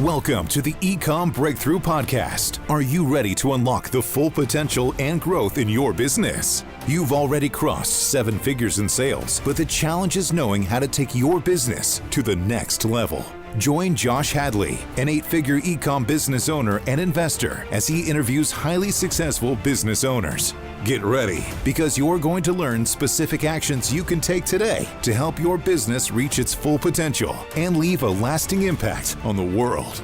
Welcome to the Ecomm Breakthrough Podcast. Are you ready to unlock the full potential and growth in your business? You've already crossed 7 figures in sales, but the challenge is knowing how to take your business to the next level. Join Josh Hadley, an 8-figure Ecomm business owner and investor, as he interviews highly successful business owners. Get ready, because you're going to learn specific actions you can take today to help your business reach its full potential and leave a lasting impact on the world.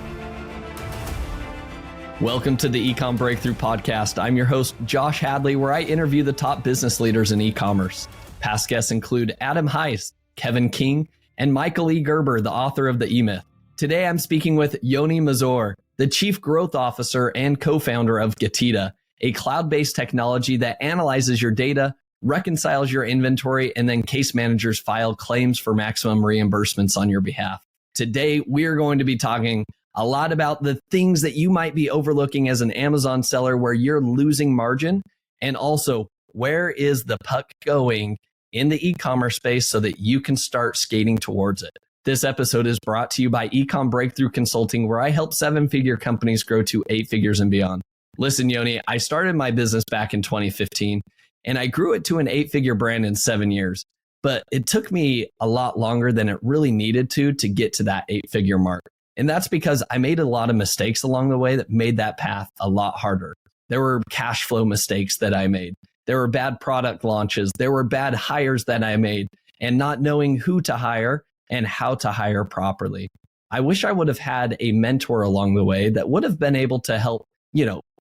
Welcome to the Ecomm Breakthrough Podcast. I'm your host, Josh Hadley, where I interview the top business leaders in e-commerce. Past guests include Adam Heiss, Kevin King, and Michael E. Gerber, the author of The E-Myth. Today, I'm speaking with Yoni Mazor, the Chief Growth Officer and co-founder of GETIDA, a cloud-based technology that analyzes your data, reconciles your inventory, and then case managers file claims for maximum reimbursements on your behalf. Today, we're going to be talking a lot about the things that you might be overlooking as an Amazon seller where you're losing margin, and also where is the puck going in the e-commerce space so that you can start skating towards it. This episode is brought to you by Ecomm Breakthrough Consulting, where I help 7-figure companies grow to 8 figures and beyond. Listen, Yoni, I started my business back in 2015, and I grew it to an 8-figure brand in 7 years. But it took me a lot longer than it really needed to get to that 8-figure mark. And that's because I made a lot of mistakes along the way that made that path a lot harder. There were cash flow mistakes that I made. There were bad product launches. There were bad hires that I made, and not knowing who to hire and how to hire properly. I wish I would have had a mentor along the way that would have been able to help,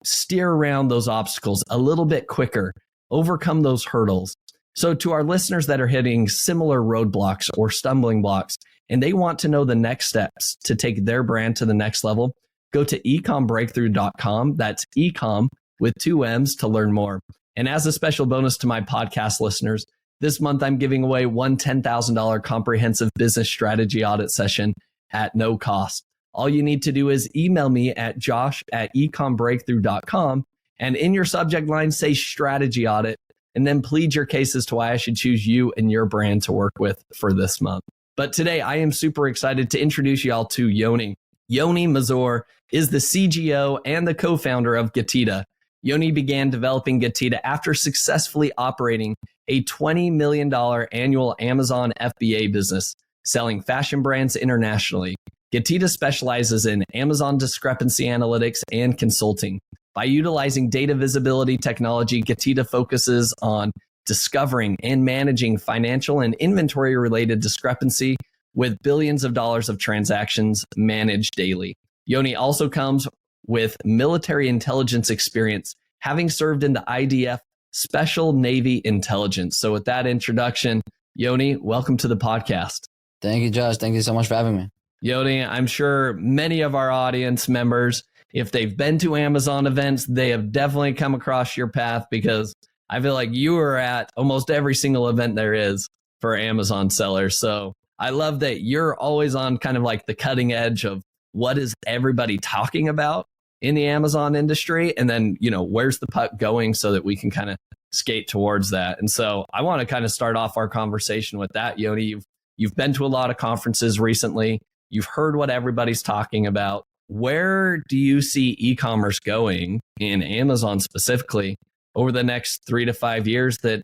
steer around those obstacles a little bit quicker, overcome those hurdles. So to our listeners that are hitting similar roadblocks or stumbling blocks, and they want to know the next steps to take their brand to the next level, go to ecommbreakthrough.com. That's Ecomm with 2 M's to learn more. And as a special bonus to my podcast listeners, this month I'm giving away one $10,000 comprehensive business strategy audit session at no cost. All you need to do is email me at josh@ecommbreakthrough.com, and in your subject line, say strategy audit, and then plead your case as to why I should choose you and your brand to work with for this month. But today I am super excited to introduce y'all to Yoni. Yoni Mazor is the CGO and the co-founder of GETIDA. Yoni began developing GETIDA after successfully operating a $20 million annual Amazon FBA business, selling fashion brands internationally. GETIDA specializes in Amazon discrepancy analytics and consulting. By utilizing data visibility technology, GETIDA focuses on discovering and managing financial and inventory-related discrepancy with billions of dollars of transactions managed daily. Yoni also comes with military intelligence experience, having served in the IDF Special Navy Intelligence. So with that introduction, Yoni, welcome to the podcast. Thank you, Josh. Thank you so much for having me. Yoni, I'm sure many of our audience members, if they've been to Amazon events, they have definitely come across your path, because I feel like you are at almost every single event there is for Amazon sellers. So I love that you're always on kind of like the cutting edge of what is everybody talking about in the Amazon industry, and then, where's the puck going so that we can kind of skate towards that. And so I want to kind of start off our conversation with that. Yoni, you've been to a lot of conferences recently. You've heard what everybody's talking about. Where do you see e-commerce going, in Amazon specifically, over the next 3 to 5 years that,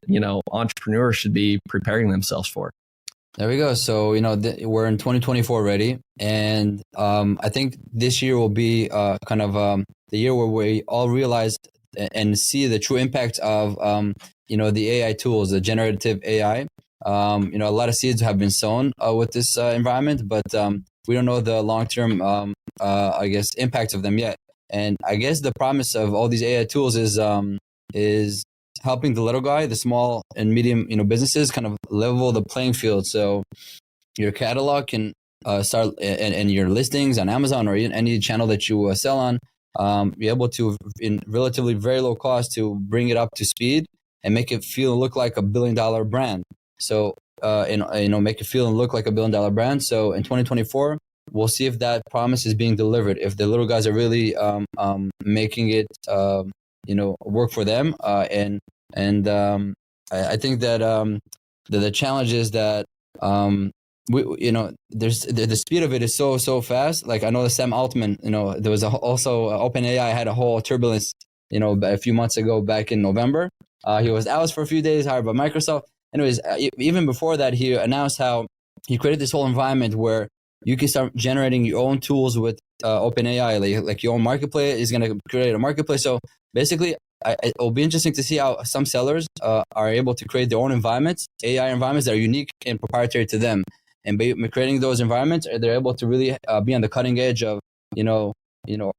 entrepreneurs should be preparing themselves for? There we go. So, we're in 2024 already. And I think this year will be the year where we all realize and see the true impact of, the AI tools, the generative AI. A lot of seeds have been sown with this environment, but we don't know the long-term, impact of them yet. And I guess the promise of all these AI tools is helping the little guy, the small and medium, businesses kind of level the playing field. So your catalog can start, and your listings on Amazon or any channel that you sell on, be able to, in relatively very low cost, to bring it up to speed and make it look like $1 billion brand. So, make it feel and look like $1 billion brand. So in 2024, we'll see if that promise is being delivered, if the little guys are really making it, work for them. I think that the challenge is that there's the speed of it is so fast. Like I know Sam Altman, there was also OpenAI had a whole turbulence, a few months ago back in November. He was out for a few days, hired by Microsoft. Anyways, even before that, he announced how he created this whole environment where you can start generating your own tools with OpenAI, like your own marketplace is going to create a marketplace. So basically, it'll be interesting to see how some sellers are able to create their own environments, AI environments that are unique and proprietary to them. And by creating those environments, they're able to really be on the cutting edge of,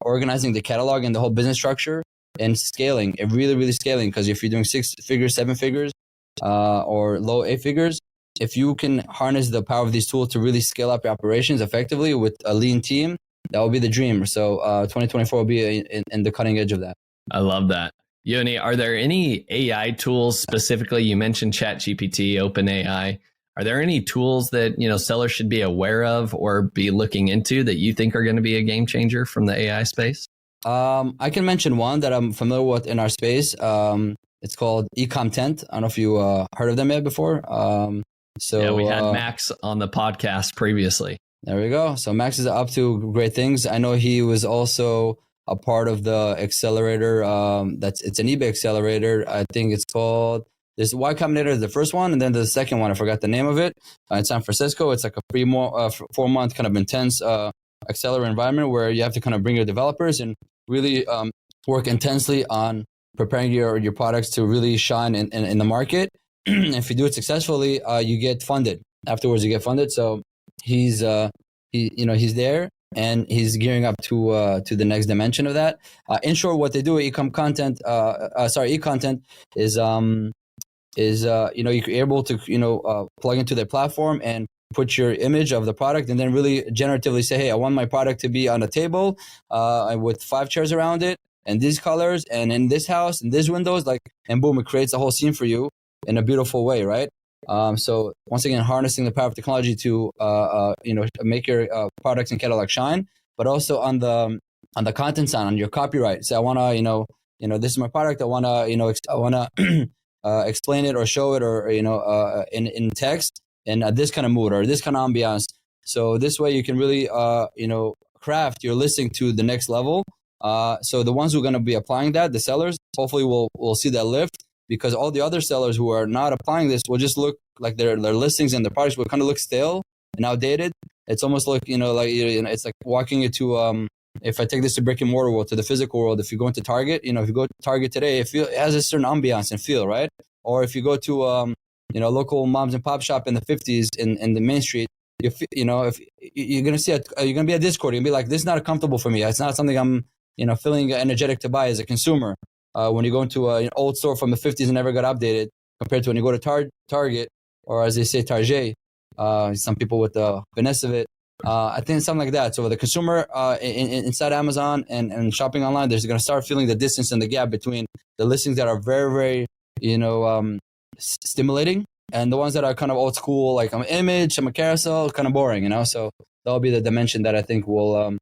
organizing the catalog and the whole business structure and scaling, and really scaling. Because if you're doing 6 figures, 7 figures, or low 8 figures, if you can harness the power of these tools to really scale up your operations effectively with a lean team, that will be the dream. So 2024 will be in the cutting edge of that. I love that. Yoni, are there any AI tools specifically? You mentioned ChatGPT, OpenAI. Are there any tools that, sellers should be aware of or be looking into that you think are going to be a game changer from the AI space? I can mention one that I'm familiar with in our space. It's called Ecomm Tent. I don't know if you heard of them yet before. Yeah, we had Max on the podcast previously. There we go. So Max is up to great things. I know he was also a part of the accelerator. It's an eBay accelerator. I think it's called, there's Y Combinator, the first one, and then the second one, I forgot the name of it. In San Francisco, it's like a 4-month kind of intense accelerator environment where you have to kind of bring your developers and really work intensely on preparing your products to really shine in the market. If you do it successfully, you get funded. Afterwards, you get funded. So he's there and he's gearing up to the next dimension of that. In short, what they do at Ecomm eContent is you're able to plug into their platform and put your image of the product and then really generatively say, hey, I want my product to be on a table with 5 chairs around it and these colors and in this house and these windows, and boom, it creates a whole scene for you in a beautiful way, right? So once again, harnessing the power of technology to make your products and catalog shine, but also on the content side, on your copyright. So I want to, this is my product. I want to, explain it or show it or in text and this kind of mood or this kind of ambiance. So this way you can really craft your listing to the next level. So the ones who are going to be applying that, the sellers, hopefully will see that lift, because all the other sellers who are not applying this will just look like their listings and their products will kind of look stale and outdated. It's almost like it's like walking into if I take this to brick and mortar world, to the physical world, if you go into Target, if you go to Target today, it has a certain ambiance and feel, right? Or if you go to local moms and pop shop in the 50s in the main street, if you're gonna see you're gonna be at Discord, you're gonna be like, this is not comfortable for me. It's not something I'm feeling energetic to buy as a consumer. When you go into an old store from the 50s and never got updated, compared to when you go to Target, or as they say, Target, some people with the finesse of it. I think it's something like that. So the consumer inside Amazon and shopping online, they're going to start feeling the distance and the gap between the listings that are very, very, stimulating, and the ones that are kind of old school, like I'm an image, I'm a carousel, kind of boring, So that'll be the dimension that I think will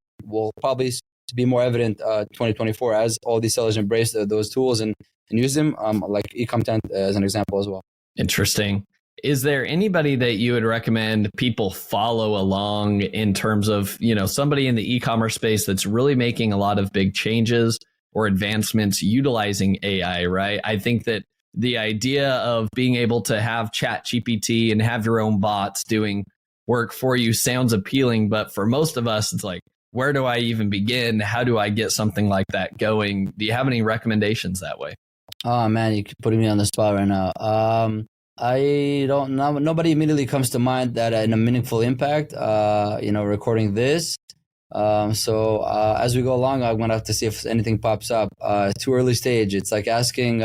probably be more evident 2024 as all these sellers embrace those tools and use them, like eContent as an example as well. Interesting. Is there anybody that you would recommend people follow along in terms of, somebody in the e-commerce space that's really making a lot of big changes or advancements utilizing AI, right? I think that the idea of being able to have ChatGPT and have your own bots doing work for you sounds appealing, but for most of us, it's like, where do I even begin? How do I get something like that going? Do you have any recommendations that way? Oh man, you're putting me on the spot right now. I don't know. Nobody immediately comes to mind that in a meaningful impact, recording this. So as we go along, I'm going to have to see if anything pops up. Too early stage. It's like asking,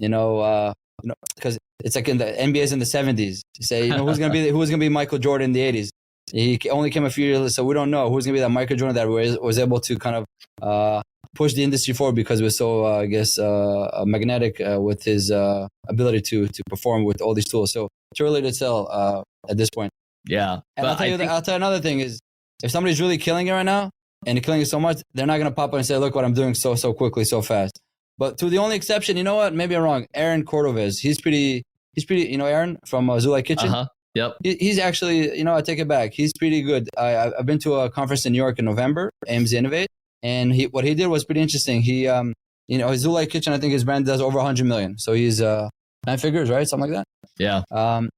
because it's like in the NBA's in the 70s. You say, who's going to be Michael Jordan in the 80s? He only came a few years, so we don't know who's going to be that Michael Jordan that was able to kind of push the industry forward because we're so, magnetic with his ability to perform with all these tools. So it's early to tell at this point. Yeah. And I'll tell you another thing is, if somebody's really killing it right now and killing it so much, they're not going to pop up and say, look what I'm doing so quickly, so fast. But to the only exception, you know what? Maybe I'm wrong. Aaron Cordovez. He's pretty, Aaron from Zulai Kitchen. Uh-huh. Yep. He's actually, I take it back. He's pretty good. I've been to a conference in New York in November, AMZ Innovate, and what he did was pretty interesting. He, his Zulay Kitchen, I think his brand does over 100 million. So he's 9 figures, right? Something like that. Yeah.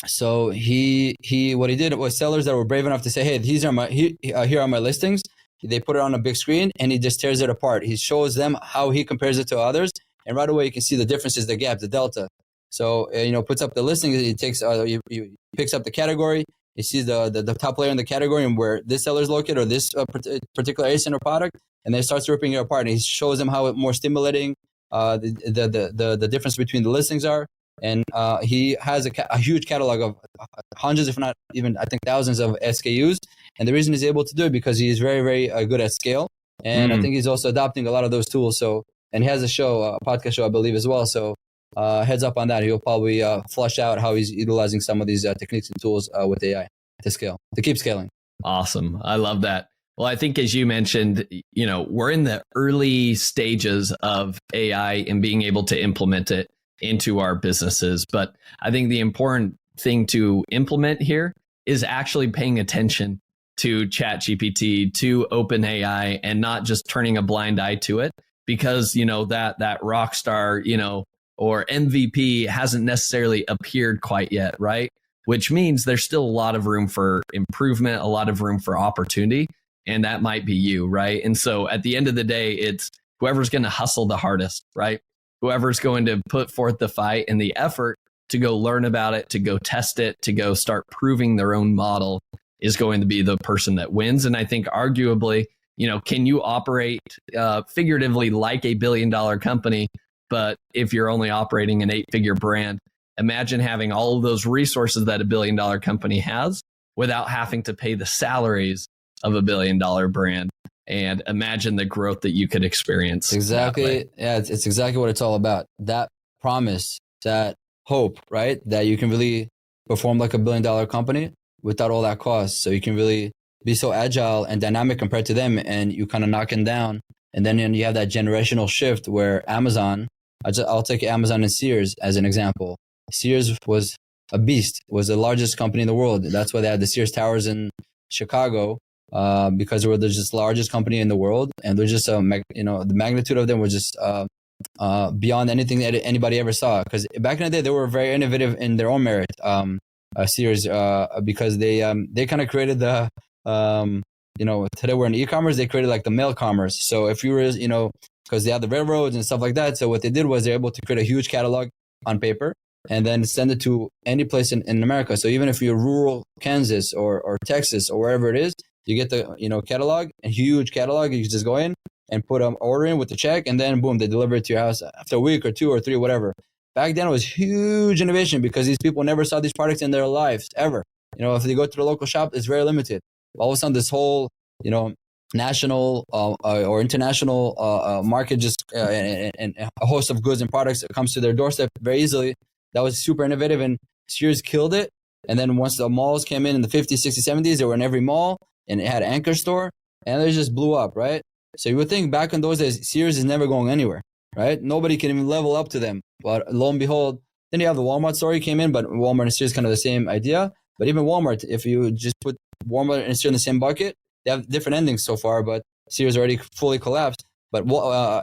So what he did was sellers that were brave enough to say, hey, here are my listings. They put it on a big screen and he just tears it apart. He shows them how he compares it to others. And right away, you can see the differences, the gap, the delta. So, puts up the listing. He takes, he picks up the category. He sees the top layer in the category and where this seller is located or this particular A-center product. And then starts ripping it apart. And he shows them how more stimulating the difference between the listings are. And he has a huge catalog of hundreds, if not even, I think, thousands of SKUs. And the reason he's able to do it because he's very, very good at scale. And I think he's also adopting a lot of those tools. So, and he has a podcast show, I believe, as well. So heads up on that. He'll probably flush out how he's utilizing some of these techniques and tools with AI to keep scaling. Awesome. I love that. Well, I think as you mentioned, we're in the early stages of AI and being able to implement it into our businesses. But I think the important thing to implement here is actually paying attention to ChatGPT, to OpenAI, and not just turning a blind eye to it because, that rock star, or MVP hasn't necessarily appeared quite yet, right? Which means there's still a lot of room for improvement, a lot of room for opportunity. And that might be you, right? And so at the end of the day, it's whoever's going to hustle the hardest, right? Whoever's going to put forth the fight and the effort to go learn about it, to go test it, to go start proving their own model is going to be the person that wins. And I think arguably, can you operate figuratively like $1 billion company, but if you're only operating an 8-figure brand, imagine having all of those resources that $1 billion company has without having to pay the salaries of $1 billion brand. And imagine the growth that you could experience. Exactly. Yeah, it's exactly what it's all about. That promise, that hope, right? That you can really perform like $1 billion company without all that cost. So you can really be so agile and dynamic compared to them, and you kind of knock them down. And then you have that generational shift where Amazon, I'll take Amazon and Sears as an example. Sears was a beast, was the largest company in the world. That's why they had the Sears Towers in Chicago. Because they were the just largest company in the world, and they're just the magnitude of them was just beyond anything that anybody ever saw. Because back in the day, they were very innovative in their own merit. Sears, because they kind of created the today we're in e-commerce, they created like the mail commerce. So if you were because they had the railroads and stuff like that, so what they did was they're able to create a huge catalog on paper and then send it to any place in America. So even if you're rural Kansas or Texas or wherever it is, you get the catalog, a huge catalog. You can just go in and put an order in with the check, and then boom, they deliver it to your house after a week or 2 or 3, whatever. Back then, it was huge innovation because these people never saw these products in their lives ever. If they go to the local shop, it's very limited. All of a sudden, this whole national or international market just and a host of goods and products that comes to their doorstep very easily. That was super innovative, and Sears killed it. And then once the malls came in the 50s, 60s, 70s, they were in every mall. And it had an anchor store, and they just blew up, right? So you would think back in those days, Sears is never going anywhere, right? Nobody can even level up to them. But lo and behold, then you have the Walmart story came in, but Walmart and Sears kind of the same idea. But even Walmart, if you just put Walmart and Sears in the same bucket, they have different endings so far, but Sears already fully collapsed. But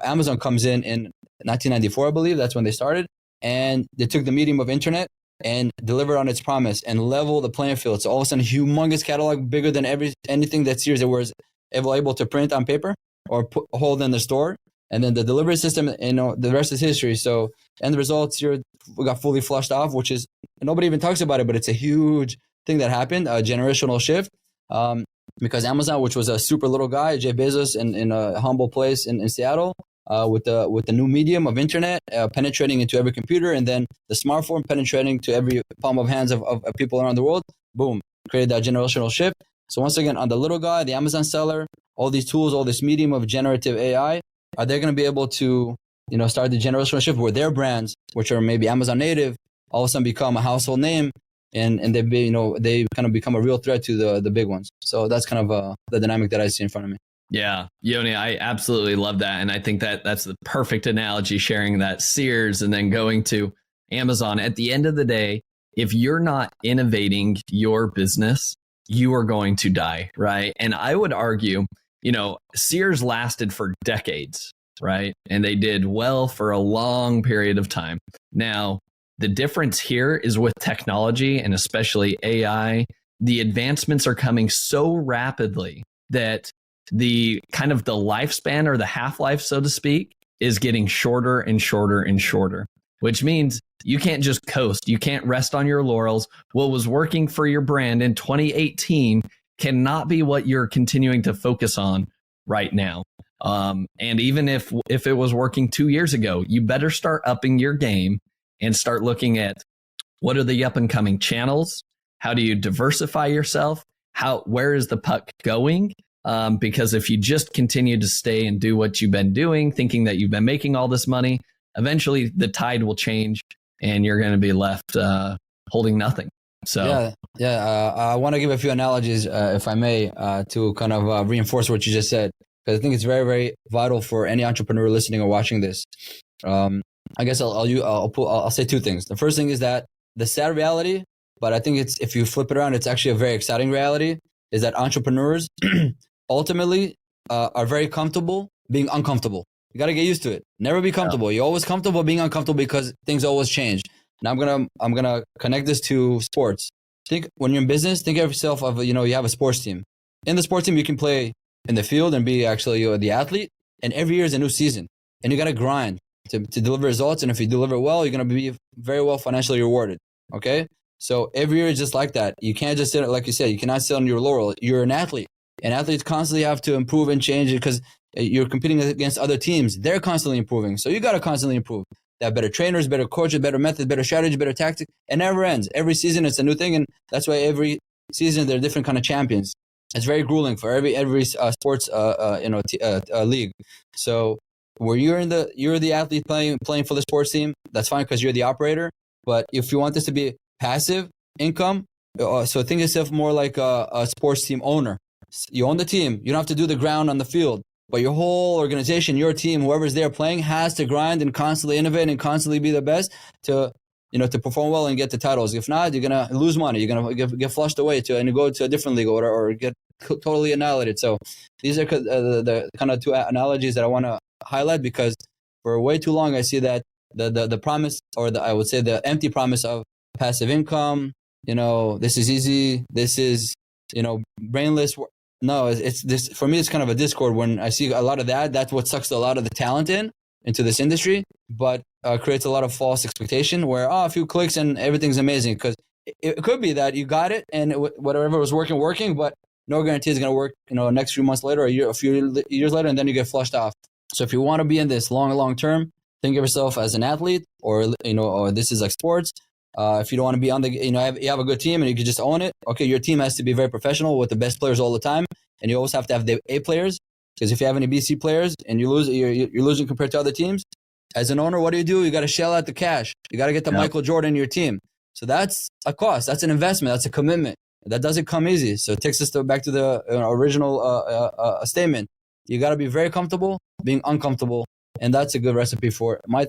Amazon comes in 1994, I believe. That's when they started. And they took the medium of internet and deliver on its promise and level the playing field. So all of a sudden, humongous catalog, bigger than anything that Sears was ever able to print on paper or hold in the store. And then the delivery system, the rest is history. So end result, Sears got fully flushed off, which is, nobody even talks about it, but it's a huge thing that happened, a generational shift. Because Amazon, which was a super little guy, Jeff Bezos in a humble place in Seattle, with the new medium of internet penetrating into every computer, and then the smartphone penetrating to every palm of hands of people around the world, boom, created that generational shift. So once again, on the little guy, the Amazon seller, all these tools, all this medium of generative AI, are they going to be able to start the generational shift where their brands, which are maybe Amazon native, all of a sudden become a household name, and they kind of become a real threat to the big ones. So that's kind of the dynamic that I see in front of me. Yeah, Yoni, I absolutely love that. And I think that's the perfect analogy, sharing that Sears and then going to Amazon. At the end of the day, if you're not innovating your business, you are going to die, right? And I would argue, Sears lasted for decades, right? And they did well for a long period of time. Now, the difference here is with technology and especially AI, the advancements are coming so rapidly that the kind of the lifespan or the half-life, so to speak, is getting shorter and shorter and shorter, which means you can't just coast. You can't rest on your laurels. What was working for your brand in 2018 cannot be what you're continuing to focus on right now. And even if it was working 2 years ago, you better start upping your game and start looking at what are the up and coming channels? How do you diversify yourself? Where is the puck going? Because if you just continue to stay and do what you've been doing, thinking that you've been making all this money, eventually the tide will change and you're going to be left holding nothing. So I want to give a few analogies, if I may, to kind of reinforce what you just said, because I think it's very, very vital for any entrepreneur listening or watching this. I guess I'll say two things. The first thing is that the sad reality, but I think if you flip it around, it's actually a very exciting reality, is that entrepreneurs ultimately are very comfortable being uncomfortable. You got to get used to it. Never be comfortable. You're always comfortable being uncomfortable because things always change. Now I'm gonna connect this to sports. Think when you're in business, think of yourself you have a sports team. In the sports team, you can play in the field and be actually the athlete. And every year is a new season, and you got to grind to deliver results. And if you deliver well, you're gonna be very well financially rewarded. Okay, so every year is just like that. You can't just sit, like you said, you cannot sit on your laurel. You're an athlete, and athletes constantly have to improve and change because you're competing against other teams. They're constantly improving, so you got to constantly improve. They have better trainers, better coaches, better methods, better strategy, better tactic. It never ends. Every season it's a new thing, and that's why every season there are different kind of champions. It's very grueling for every sports league. So where you're the athlete playing for the sports team, that's fine because you're the operator. But if you want this to be passive income, so think of yourself more like a sports team owner. You own the team. You don't have to do the ground on the field. But your whole organization, your team, whoever's there playing, has to grind and constantly innovate and constantly be the best to perform well and get the titles. If not, you're gonna lose money. You're gonna get flushed away and go to a different league or get totally annihilated. So these are the kind of two analogies that I want to highlight, because for way too long I see that the promise, or I would say the empty promise of passive income. This is easy. This is brainless. No, it's this, for me, it's kind of a discord when I see a lot of that. That's what sucks a lot of the talent into this industry, but creates a lot of false expectation where, a few clicks and everything's amazing. Because it could be that you got it and whatever was working, but no guarantee it's going to work, next few months later, a few years later, and then you get flushed off. So if you want to be in this long term, think of yourself as an athlete, or this is like sports. If you don't want to be on you have a good team and you can just own it. Okay, your team has to be very professional with the best players all the time, and you always have to have the A players, because if you have any BC players and you lose, you're losing compared to other teams. As an owner, what do? You got to shell out the cash. You got to get the Michael Jordan in your team. So that's a cost. That's an investment. That's a commitment. That doesn't come easy. So it takes us back to the original statement. You got to be very comfortable being uncomfortable, and that's a good recipe for my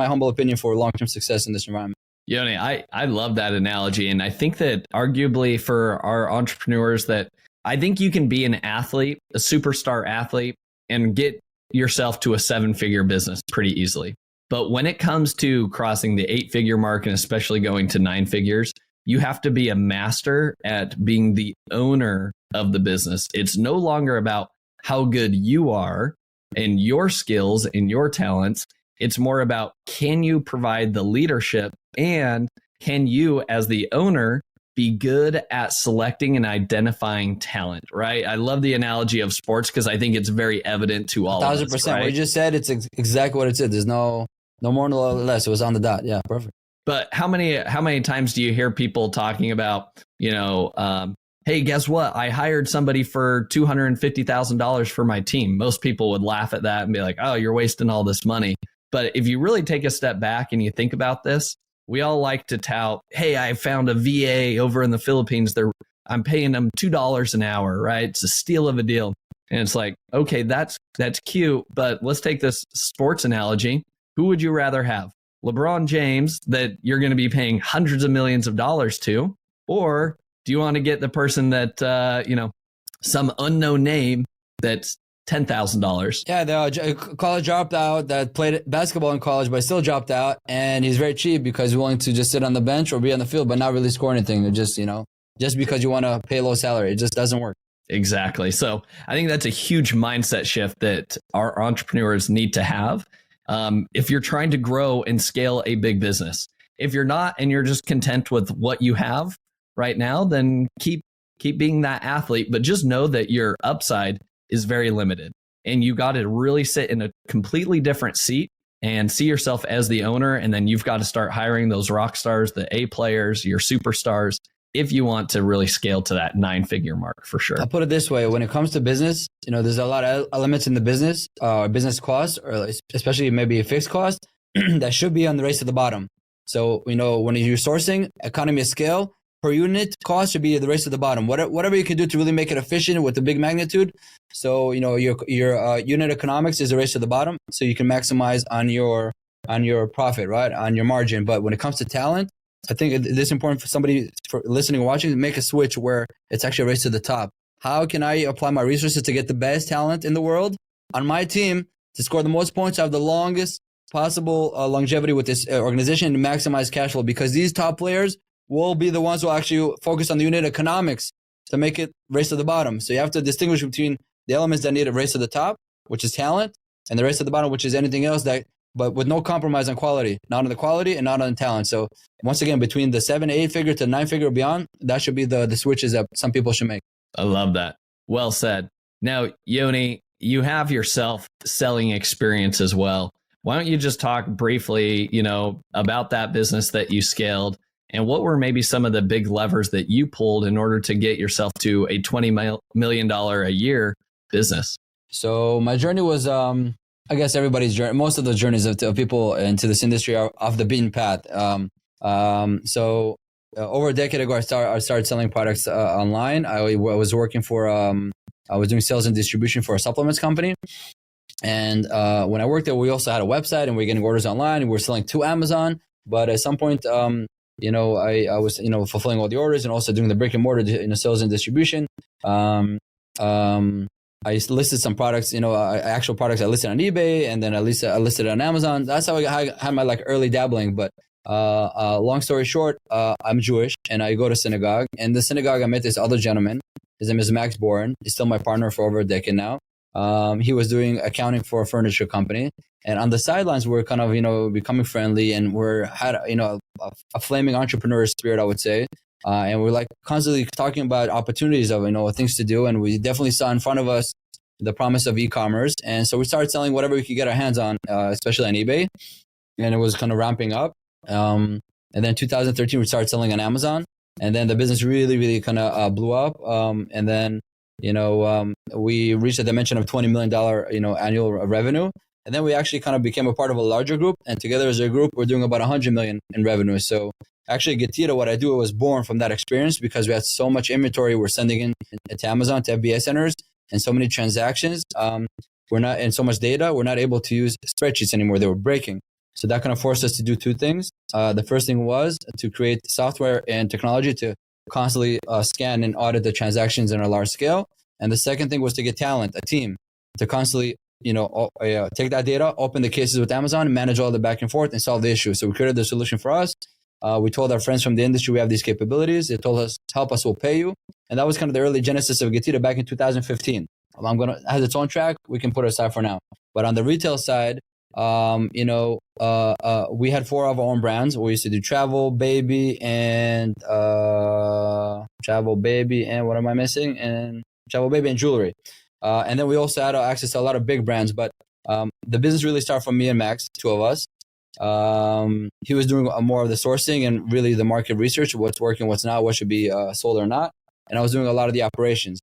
humble opinion for long-term success in this environment. Yoni, I love that analogy. And I think that arguably for our entrepreneurs, that I think you can be an athlete, a superstar athlete, and get yourself to a 7-figure business pretty easily. But when it comes to crossing the 8-figure mark, and especially going to 9 figures, you have to be a master at being the owner of the business. It's no longer about how good you are and your skills and your talents. It's more about, can you provide the leadership, and can you, as the owner, be good at selecting and identifying talent, right? I love the analogy of sports because I think it's very evident to all 1,000%. of us, right? What you just said, it's exactly what it said. There's no more, no less. It was on the dot. Yeah, perfect. But how many times do you hear people talking about, hey, guess what? I hired somebody for $250,000 for my team. Most people would laugh at that and be like, oh, you're wasting all this money. But if you really take a step back and you think about this, we all like to tout, hey, I found a VA over in the Philippines. I'm paying them $2 an hour, right? It's a steal of a deal. And it's like, okay, that's cute, but let's take this sports analogy. Who would you rather have? LeBron James that you're going to be paying hundreds of millions of dollars to? Or do you want to get the person that, some unknown name that's $10,000? Yeah, the college dropout that played basketball in college but still dropped out, and he's very cheap because he's willing to just sit on the bench or be on the field but not really score anything. Just because you want to pay low salary, it just doesn't work. Exactly. So I think that's a huge mindset shift that our entrepreneurs need to have. If you're trying to grow and scale a big business, if you're not and you're just content with what you have right now, then keep being that athlete, but just know that your upside is very limited, and you got to really sit in a completely different seat and see yourself as the owner. And then you've got to start hiring those rock stars, the A players, your superstars, if you want to really scale to that 9-figure mark for sure. I'll put it this way. When it comes to business, there's a lot of elements in the business cost, or especially maybe a fixed cost that should be on the race to the bottom. So, when you're sourcing, economy of scale, per unit cost should be the race to the bottom. Whatever you can do to really make it efficient with the big magnitude. So, your unit economics is the race to the bottom. So you can maximize on your profit, right? On your margin. But when it comes to talent, I think it is important for somebody listening or watching to make a switch where it's actually a race to the top. How can I apply my resources to get the best talent in the world on my team to score the most points, have the longest possible longevity with this organization, and maximize cash flow? Because these top players will be the ones who actually focus on the unit economics to make it race to the bottom. So you have to distinguish between the elements that need a race to the top, which is talent, and the race to the bottom, which is anything else but with no compromise on quality, not on the quality and not on talent. So once again, between the 7-8 figure to 9-figure beyond, that should be the switches that some people should make. I love that. Well said. Now, Yoni, you have your self-selling experience as well. Why don't you just talk briefly, about that business that you scaled, and what were maybe some of the big levers that you pulled in order to get yourself to a $20 million a year business? So my journey was, I guess everybody's journey, most of the journeys of people into this industry are off the beaten path. So over a decade ago, I started selling products online. I was working for, I was doing sales and distribution for a supplements company. And when I worked there, we also had a website and we were getting orders online and we were selling to Amazon. But at some point, I was, fulfilling all the orders and also doing the brick and mortar, sales and distribution. I listed some products, actual products I listed on eBay, and then I listed on Amazon. That's how I had my early dabbling. But long story short, I'm Jewish and I go to synagogue. And the synagogue, I met this other gentleman. His name is Max Boren. He's still my partner for over a decade now. He was doing accounting for a furniture company. And on the sidelines, we're kind of, becoming friendly, and had a flaming entrepreneur spirit, I would say. And we're constantly talking about opportunities of, things to do. And we definitely saw in front of us the promise of e-commerce. And so we started selling whatever we could get our hands on, especially on eBay. And it was kind of ramping up. And then 2013, we started selling on Amazon. And then the business really, really kind of blew up. And then, we reached a dimension of $20 million, annual revenue. And then we actually kind of became a part of a larger group. And together as a group, we're doing about 100 million in revenue. So actually, GETIDA, what I do, was born from that experience because we had so much inventory we're sending in to Amazon, to FBA centers, and so many transactions. We're not, and so much data, we're not able to use spreadsheets anymore. They were breaking. So that kind of forced us to do two things. The first thing was to create software and technology to constantly scan and audit the transactions on a large scale. And the second thing was to get talent, a team, to constantly take that data, open the cases with Amazon, and manage all the back and forth and solve the issue. So we created the solution for us. We told our friends from the industry we have these capabilities. They told us, help us, we'll pay you. And that was kind of the early genesis of GETIDA back in 2015. It has its own track. We can put it aside for now. But on the retail side, we had 4 of our own brands. We used to do Travel, Baby, and what am I missing? And Travel, Baby, and Jewelry. And then we also had access to a lot of big brands. But the business really started from me and Max, 2 of us. He was doing more of the sourcing and really the market research, what's working, what's not, what should be sold or not. And I was doing a lot of the operations.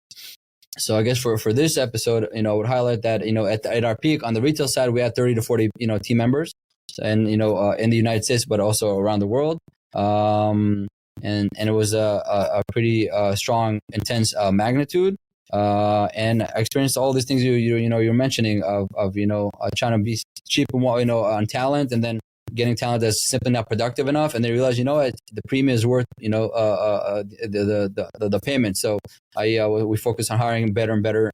So I guess for this episode, I would highlight that, at our peak on the retail side, we had 30 to 40, team members and, in the United States, but also around the world. And it was a pretty strong, intense magnitude. And I experienced all these things you're mentioning of trying to be cheap, on talent, and then getting talent that's simply not productive enough, and they realize, you know what, the premium is worth, the payment. So we focus on hiring better and better,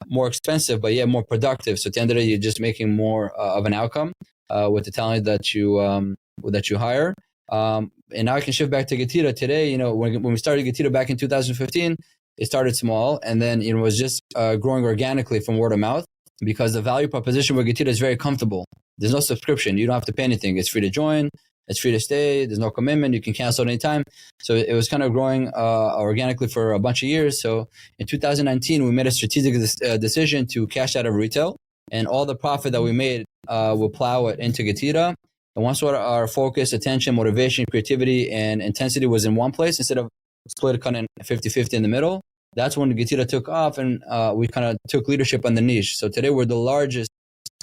more expensive, but more productive. So at the end of the day, you're just making more of an outcome with the talent that you hire. And now I can shift back to GETIDA today. When we started GETIDA back in 2015, it started small, and then it was just growing organically from word of mouth, because the value proposition with GETIDA is very comfortable. There's no subscription. You don't have to pay anything. It's free to join. It's free to stay. There's no commitment. You can cancel at any time. So it was kind of growing organically for a bunch of years. So in 2019, we made a strategic decision to cash out of retail, and all the profit that we made, we'll plow it into GETIDA. And once our focus, attention, motivation, creativity, and intensity was in one place, instead of split kind of 50-50 in the middle, that's when GETIDA took off, and we kind of took leadership on the niche. So today we're the largest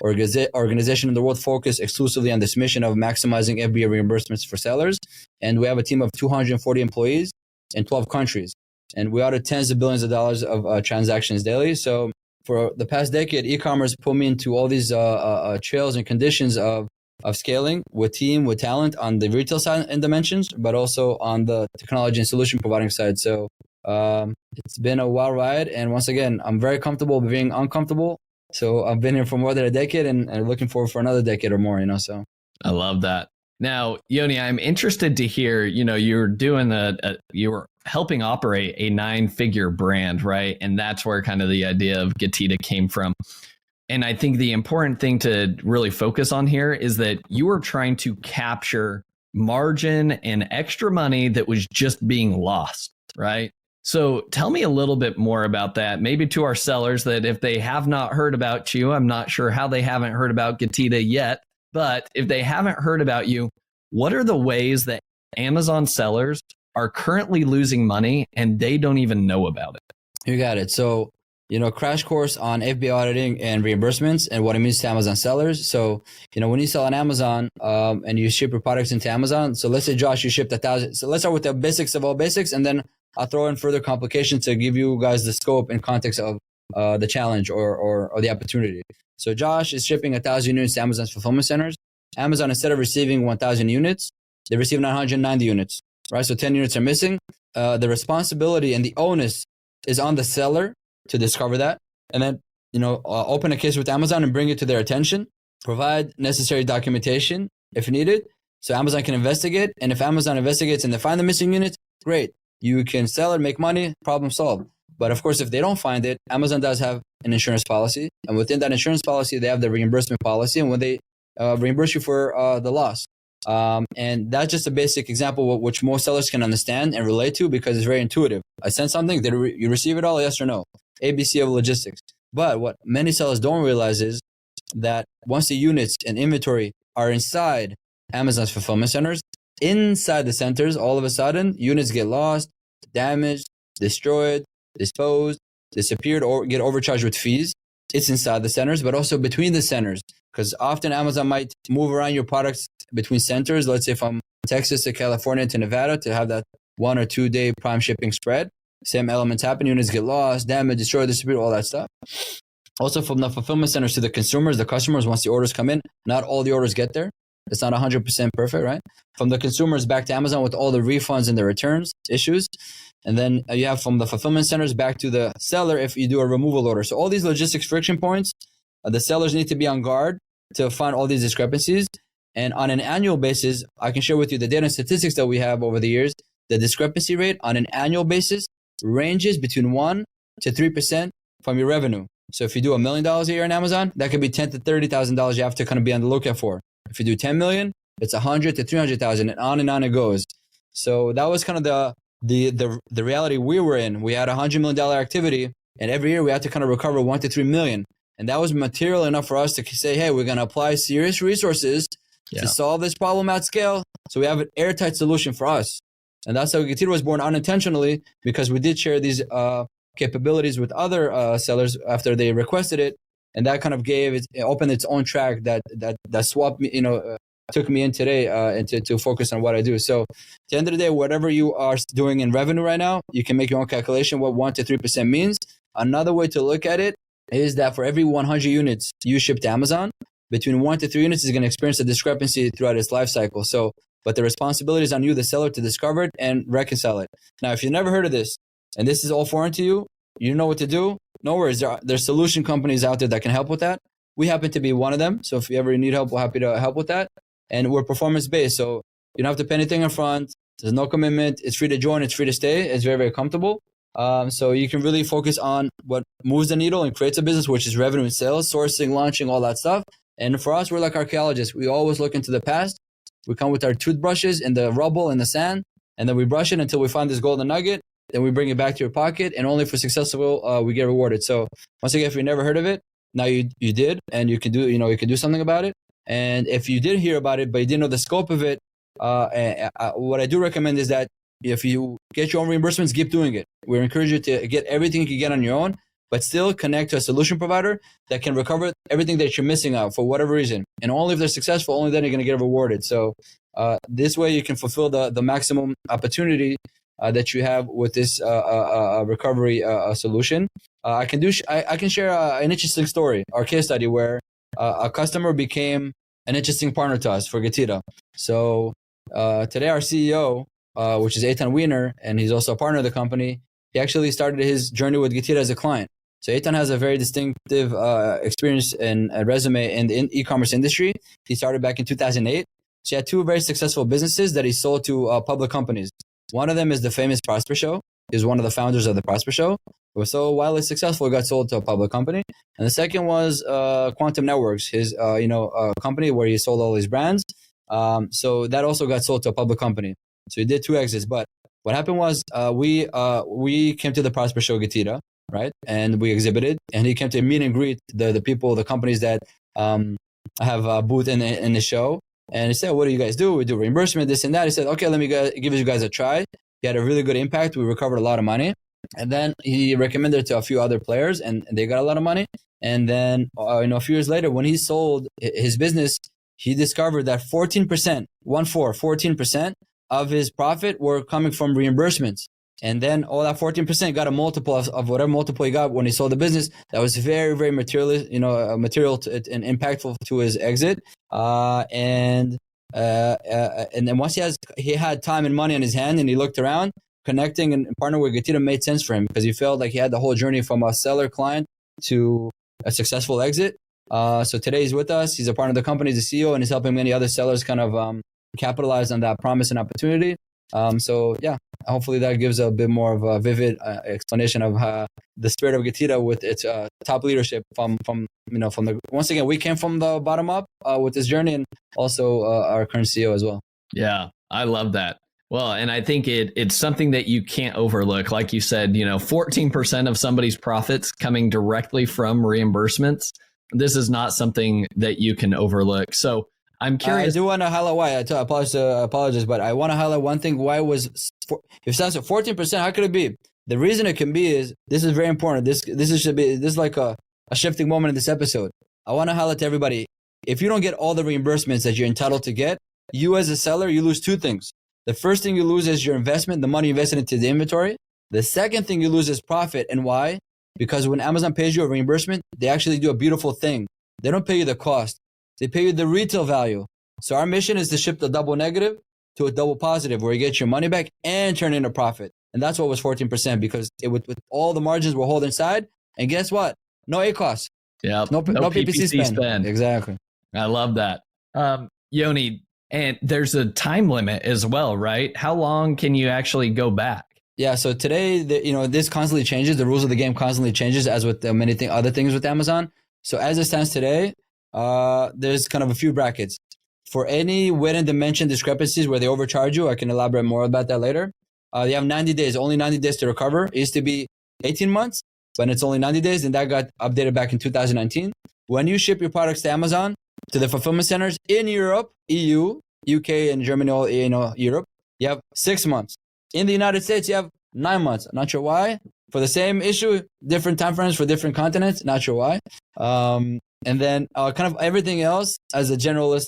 organization in the world focused exclusively on this mission of maximizing FBA reimbursements for sellers. And we have a team of 240 employees in 12 countries. And we audit tens of billions of dollars of transactions daily. So for the past decade, e-commerce put me into all these trails and conditions of scaling with team, with talent on the retail side and dimensions, but also on the technology and solution providing side. So it's been a wild ride. And once again, I'm very comfortable being uncomfortable. So I've been here for more than a decade, and looking forward for another decade or more, so. I love that. Now, Yoni, I'm interested to hear, you're doing you were helping operate a 9-figure brand, right? And that's where kind of the idea of GETIDA came from. And I think the important thing to really focus on here is that you were trying to capture margin and extra money that was just being lost, right? So tell me a little bit more about that, maybe to our sellers, that if they have not heard about you, I'm not sure how they haven't heard about GETIDA yet, but if they haven't heard about you, what are the ways that Amazon sellers are currently losing money and they don't even know about it? You got it. So, crash course on FBA auditing and reimbursements and what it means to Amazon sellers. So, when you sell on Amazon and you ship your products into Amazon, so let's say, Josh, you shipped 1,000. So let's start with the basics of all basics, and then I'll throw in further complications to give you guys the scope and context of the challenge or the opportunity. So Josh is shipping 1,000 units to Amazon's fulfillment centers. Amazon, instead of receiving 1,000 units, they receive 990 units, right? So 10 units are missing. The responsibility and the onus is on the seller to discover that, and then, open a case with Amazon and bring it to their attention, provide necessary documentation if needed, so Amazon can investigate. And if Amazon investigates and they find the missing units, great. You can sell it, make money, problem solved. But of course, if they don't find it, Amazon does have an insurance policy. And within that insurance policy, they have the reimbursement policy. And when they reimburse you for the loss. And that's just a basic example which most sellers can understand and relate to, because it's very intuitive. I send something, you receive it all, yes or no? ABC of logistics. But what many sellers don't realize is that once the units and inventory are inside Amazon's fulfillment centers, inside the centers, all of a sudden, units get lost, damaged, destroyed, disposed, disappeared, or get overcharged with fees. It's inside the centers, but also between the centers, because often Amazon might move around your products between centers. Let's say from Texas to California to Nevada, to have that 1 or 2 day prime shipping spread. Same elements happen. Units get lost, damaged, destroyed, disappeared, all that stuff. Also from the fulfillment centers to the consumers, the customers, once the orders come in, not all the orders get there. It's not 100% perfect, right? From the consumers back to Amazon with all the refunds and the returns issues. And then you have from the fulfillment centers back to the seller if you do a removal order. So all these logistics friction points, the sellers need to be on guard to find all these discrepancies. And on an annual basis, I can share with you the data and statistics that we have over the years. The discrepancy rate on an annual basis ranges between 1 to 3% from your revenue. So if you do $1 million a year in Amazon, that could be $10,000 to $30,000 you have to kind of be on the lookout for. If you do 10 million, it's 100 to 300,000, and on it goes. So that was kind of the reality we were in. We had $100 million activity, and every year we had to kind of recover 1 to 3 million. And that was material enough for us to say, hey, we're going to apply serious resources to solve this problem at scale. So we have an airtight solution for us. And that's how GETIDA was born unintentionally, because we did share these capabilities with other sellers after they requested it. And that kind of it opened its own track that swapped me, took me in today and to focus on what I do. So at the end of the day, whatever you are doing in revenue right now, you can make your own calculation what 1 to 3% means. Another way to look at it is that for every 100 units you ship to Amazon, between 1 to 3 units is going to experience a discrepancy throughout its life cycle. So, but the responsibility is on you, the seller, to discover it and reconcile it. Now, if you've never heard of this, and this is all foreign to you, you know what to do, no worries. There's solution companies out there that can help with that. We happen to be one of them. So if you ever need help, we're happy to help with that. And we're performance-based. So you don't have to pay anything up front. There's no commitment. It's free to join. It's free to stay. It's very, very comfortable. So you can really focus on what moves the needle and creates a business, which is revenue and sales, sourcing, launching, all that stuff. And for us, we're like archaeologists. We always look into the past. We come with our toothbrushes in the rubble and the sand, and then we brush it until we find this golden nugget. Then we bring it back to your pocket, and only for successful, we get rewarded. So once again, if you never heard of it, now you did, and you can do something about it. And if you did hear about it, but you didn't know the scope of it, what I do recommend is that if you get your own reimbursements, keep doing it. We encourage you to get everything you can get on your own, but still connect to a solution provider that can recover everything that you're missing out for whatever reason. And only if they're successful, only then you're going to get rewarded. So this way you can fulfill the maximum opportunity that you have with this recovery solution. I can share an interesting story, our case study, where a customer became an interesting partner to us for GETIDA. So today our CEO, which is Eitan Wiener, and he's also a partner of the company, he actually started his journey with GETIDA as a client. So Eitan has a very distinctive experience and a resume in the e-commerce industry. He started back in 2008. So he had two very successful businesses that he sold to public companies. One of them is the famous Prosper Show. He was one of the founders of the Prosper Show. It was so wildly successful, it got sold to a public company. And the second was Quantum Networks, his company where he sold all his brands. So that also got sold to a public company. So he did two exits. But what happened was we came to the Prosper Show GETIDA, right? And we exhibited. And he came to meet and greet the people, the companies that have a booth in the show. And he said, what do you guys do? We do reimbursement, this and that. He said, okay, let me give you guys a try. He had a really good impact. We recovered a lot of money. And then he recommended it to a few other players, and they got a lot of money. And then a few years later, when he sold his business, he discovered that 14% of his profit were coming from reimbursements. And then all that 14% got a multiple of whatever multiple he got when he sold the business. That was very, very material and impactful to his exit. And then once he had time and money on his hand, and he looked around, connecting and partnering with GETIDA made sense for him because he felt like he had the whole journey from a seller client to a successful exit. So today he's with us. He's a partner of the company, he's the CEO, and he's helping many other sellers kind of capitalize on that promise and opportunity. So yeah, hopefully that gives a bit more of a vivid explanation of the spirit of GETIDA with its top leadership from the, once again, we came from the bottom up with this journey, and also our current CEO as well. Yeah, I love that. Well, and I think it's something that you can't overlook. Like you said, 14% of somebody's profits coming directly from reimbursements. This is not something that you can overlook. So I'm curious. I do want to highlight why. I apologize, but I want to highlight one thing. Why was if it stands at 14%? How could it be? The reason it can be is this is very important. This is like a shifting moment in this episode. I want to highlight to everybody: if you don't get all the reimbursements that you're entitled to get, you as a seller, you lose two things. The first thing you lose is your investment, the money you invested into the inventory. The second thing you lose is profit. And why? Because when Amazon pays you a reimbursement, they actually do a beautiful thing. They don't pay you the cost. They pay you the retail value. So our mission is to shift the double negative to a double positive, where you get your money back and turn into profit. And that's what was 14%, because with all the margins we're holding inside. And guess what? No ACOS. Yeah. No PPC spend. Exactly. I love that. Yoni, and there's a time limit as well, right? How long can you actually go back? Yeah. So today, this constantly changes. The rules of the game constantly changes, as with many other things with Amazon. So as it stands today, there's kind of a few brackets. For any weight and dimension discrepancies where they overcharge you, I can elaborate more about that later. You have 90 days, only 90 days to recover. It used to be 18 months, but it's only 90 days. And that got updated back in 2019. When you ship your products to Amazon, to the fulfillment centers in Europe, EU, UK, and Germany, all, Europe, you have 6 months. In the United States, you have 9 months. I'm not sure why. For the same issue, different time frames for different continents. Not sure why. And then kind of everything else as a general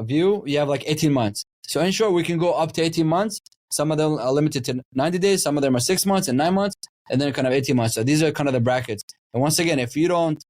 view, you have like 18 months. So in short, we can go up to 18 months. Some of them are limited to 90 days. Some of them are 6 months and 9 months, and then kind of 18 months. So these are kind of the brackets. And once again, if you don't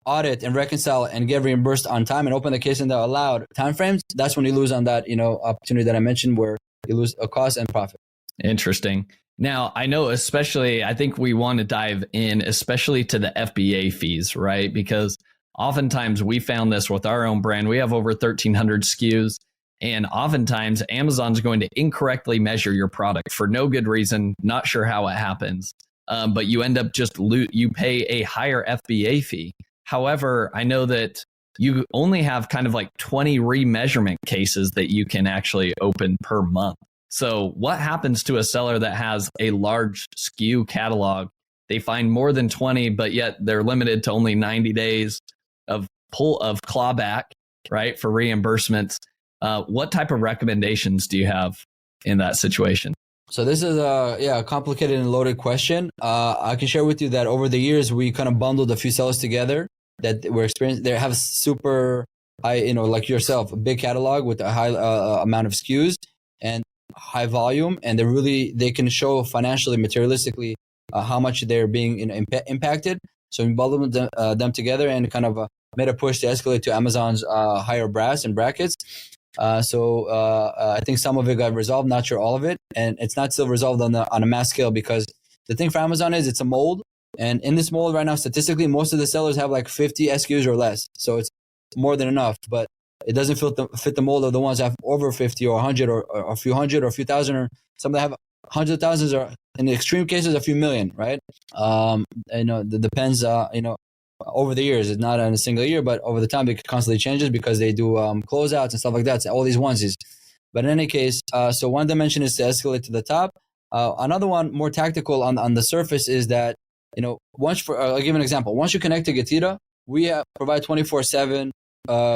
audit and reconcile and get reimbursed on time and open the case in the allowed timeframes, that's when you lose on that, opportunity that I mentioned where you lose a cost and profit. Interesting. Now, I know I think we want to dive in, especially to the FBA fees, right? Because oftentimes we found this with our own brand. We have over 1,300 SKUs. And oftentimes Amazon's going to incorrectly measure your product for no good reason. Not sure how it happens. But you end up you pay a higher FBA fee. However, I know that you only have kind of like 20 remeasurement cases that you can actually open per month. So what happens to a seller that has a large SKU catalog? They find more than 20, but yet they're limited to only 90 days of clawback, right, for reimbursements. What type of recommendations do you have in that situation? So this is a complicated and loaded question. I can share with you that over the years, we kind of bundled a few sellers together that were experienced. They have super high, like yourself, a big catalog with a high amount of SKUs and high volume. And they can show financially, materialistically, how much they're being impacted. So we bundled them together and kind of made a push to escalate to Amazon's higher brass and brackets. So I think some of it got resolved, not sure all of it. And it's not still resolved on a mass scale because the thing for Amazon is it's a mold. And in this mold right now, statistically, most of the sellers have like 50 SKUs or less. So it's more than enough, but it doesn't fit the mold of the ones that have over 50 or 100 or a few hundred or a few thousand, or some that have hundreds of thousands, or in the extreme cases, a few million, right? It depends, over the years. It's not in a single year, but over the time it constantly changes because they do closeouts and stuff like that. So all these onesies. But in any case, so one dimension is to escalate to the top. Another one, more tactical on the surface, is that I'll give an example. Once you connect to GETIDA, we provide 24/7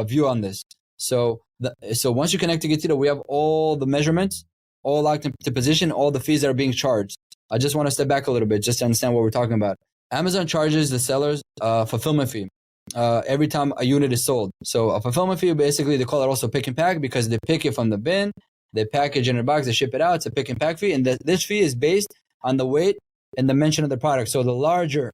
view on this. So once you connect to GETIDA, we have all the measurements, all locked into position, all the fees that are being charged. I just want to step back a little bit just to understand what we're talking about. Amazon charges the sellers a fulfillment fee every time a unit is sold. So a fulfillment fee, basically, they call it also pick and pack because they pick it from the bin, they package in a box, they ship it out. It's a pick and pack fee. And this fee is based on the weight and dimension of the product. So the larger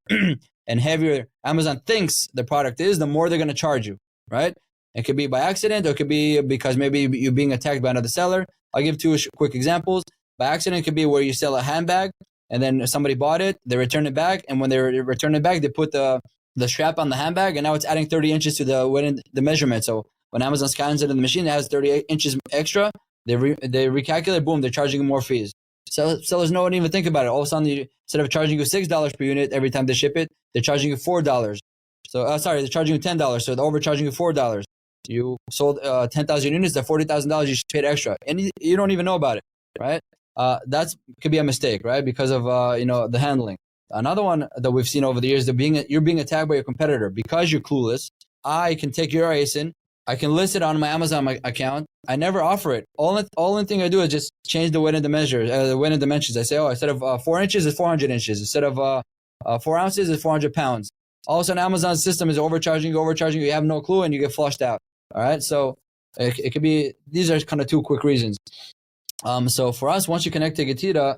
and heavier Amazon thinks the product is, the more they're going to charge you, right? It could be by accident, or it could be because maybe you're being attacked by another seller. I'll give two quick examples. By accident, it could be where you sell a handbag and then somebody bought it, they return it back, and when they return it back, they put the strap on the handbag, and now it's adding 30 inches to the measurement. So when Amazon scans it in the machine, it has 30 inches extra. They recalculate, boom, they're charging you more fees. Sellers don't even think about it. All of a sudden, instead of charging you $6 per unit every time they ship it, they're charging you $4. So they're charging you $10. So they're overcharging you $4. You sold 10,000 units, that's $40,000 you should pay extra, and you don't even know about it, right? That could be a mistake, right? Because of the handling. Another one that we've seen over the years, you're being attacked by your competitor because you're clueless. I can take your ASIN, I can list it on my Amazon account. I never offer it. All thing I do is just change the weight and the weight and dimensions. I say, instead of 4 inches, it's 400 inches. Instead of 4 ounces, it's 400 pounds. All of a sudden, Amazon's system is overcharging you. You have no clue, and you get flushed out. All right, so it could be. These are kind of two quick reasons. So for us, once you connect to GETIDA,